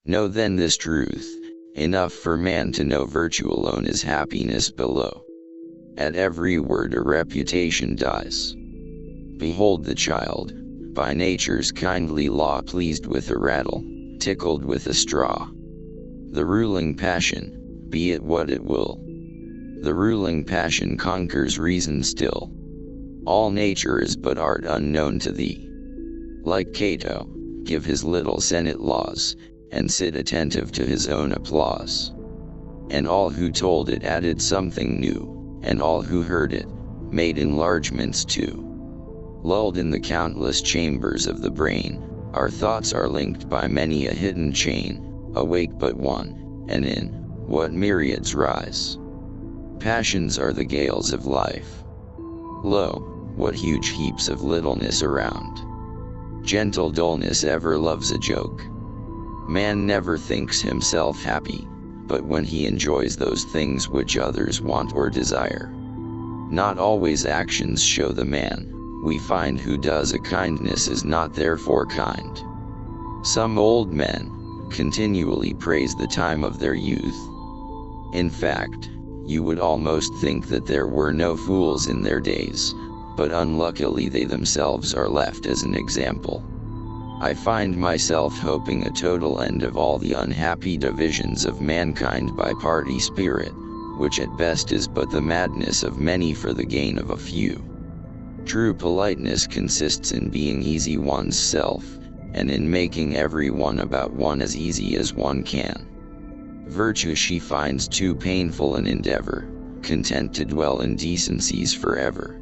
Know then this truth, enough for man to know virtue alone is happiness below. At every word a reputation dies. Behold the child, by nature's kindly law pleased with a rattle, tickled with a straw. The ruling passion, be it what it will. The ruling passion conquers reason still. All nature is but art unknown to thee. Like Cato, give his little senate laws, and sit attentive to his own applause. And all who told it added something new, and all who heard it, made enlargements too. Lulled in the countless chambers of the brain, our thoughts are linked by many a hidden chain, awake but one, and in what myriads rise. Passions are the gales of life. Lo, what huge heaps of littleness around. Gentle dullness ever loves a joke. Man never thinks himself happy, but when he enjoys those things which others want or desire. Not always actions show the man, we find who does a kindness is not therefore kind. Some old men continually praise the time of their youth. In fact, you would almost think that there were no fools in their days, but unluckily they themselves are left as an example. I find myself hoping a total end of all the unhappy divisions of mankind by party spirit, which at best is but the madness of many for the gain of a few. True politeness consists in being easy one's self, and in making everyone about one as easy as one can. Virtue she finds too painful an endeavor, content to dwell in decencies forever.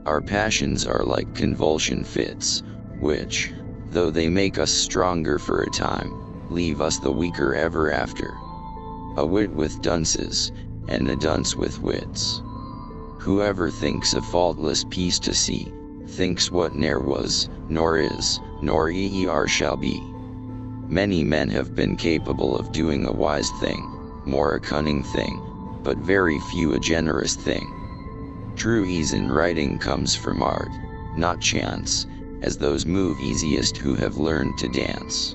Our passions are like convulsion fits, which, though they make us stronger for a time, leave us the weaker ever after. A wit with dunces, and a dunce with wits. Whoever thinks a faultless piece to see, thinks what ne'er was, nor is, nor e'er shall be. Many men have been capable of doing a wise thing, more a cunning thing, but very few a generous thing. True ease in writing comes from art, not chance, as those move easiest who have learned to dance.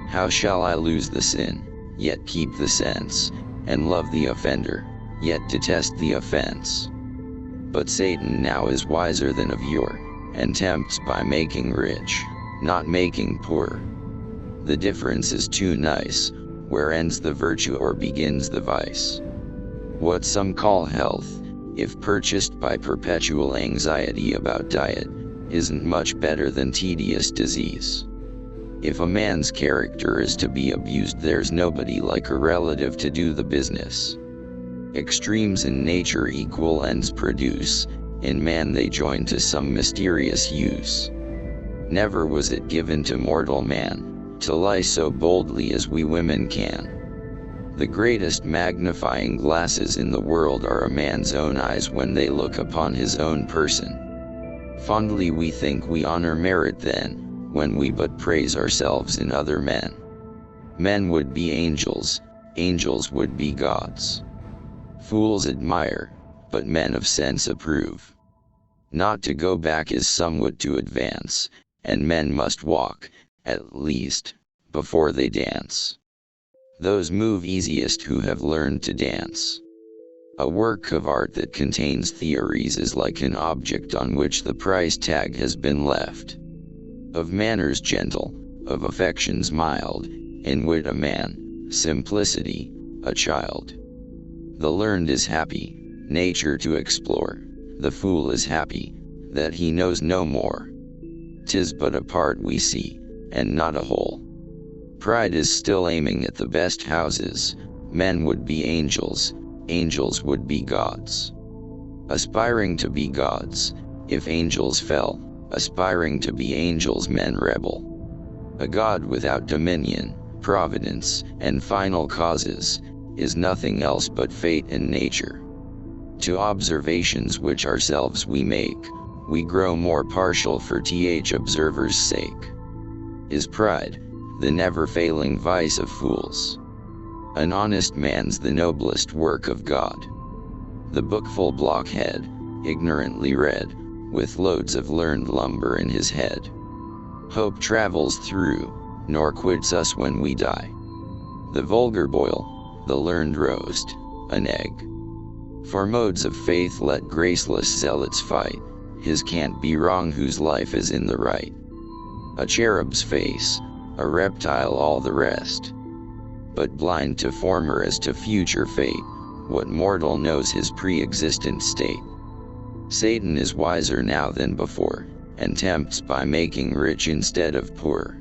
How shall I lose the sin, yet keep the sense, and love the offender, yet detest the offense? But Satan now is wiser than of yore, and tempts by making rich, not making poor. The difference is too nice, where ends the virtue or begins the vice. What some call health, if purchased by perpetual anxiety about diet, isn't much better than tedious disease. If a man's character is to be abused, there's nobody like a relative to do the business. Extremes in nature equal ends produce, in man they join to some mysterious use. Never was it given to mortal man, to lie so boldly as we women can. The greatest magnifying glasses in the world are a man's own eyes when they look upon his own person. Fondly we think we honor merit then, when we but praise ourselves in other men. Men would be angels, angels would be gods. Fools admire, but men of sense approve. Not to go back is somewhat to advance, and men must walk, at least, before they dance. Those move easiest who have learned to dance. A work of art that contains theories is like an object on which the price tag has been left. Of manners gentle, of affections mild, in wit a man, simplicity, a child. The learned is happy, nature to explore, the fool is happy, that he knows no more. 'Tis but a part we see, and not a whole. Pride is still aiming at the best houses, men would be angels, angels would be gods. Aspiring to be gods, if angels fell, aspiring to be angels men rebel. A god without dominion, providence, and final causes, is nothing else but fate and nature. To observations which ourselves we make, we grow more partial for observers' sake. Is pride, the never-failing vice of fools? An honest man's the noblest work of God. The bookful blockhead, ignorantly read, with loads of learned lumber in his head. Hope travels through, nor quits us when we die. The vulgar boil, the learned roast, an egg. For modes of faith let graceless zealots fight, his can't be wrong whose life is in the right. A cherub's face, a reptile all the rest. But blind to former as to future fate, what mortal knows his pre-existent state? Satan is wiser now than before, and tempts by making rich instead of poor.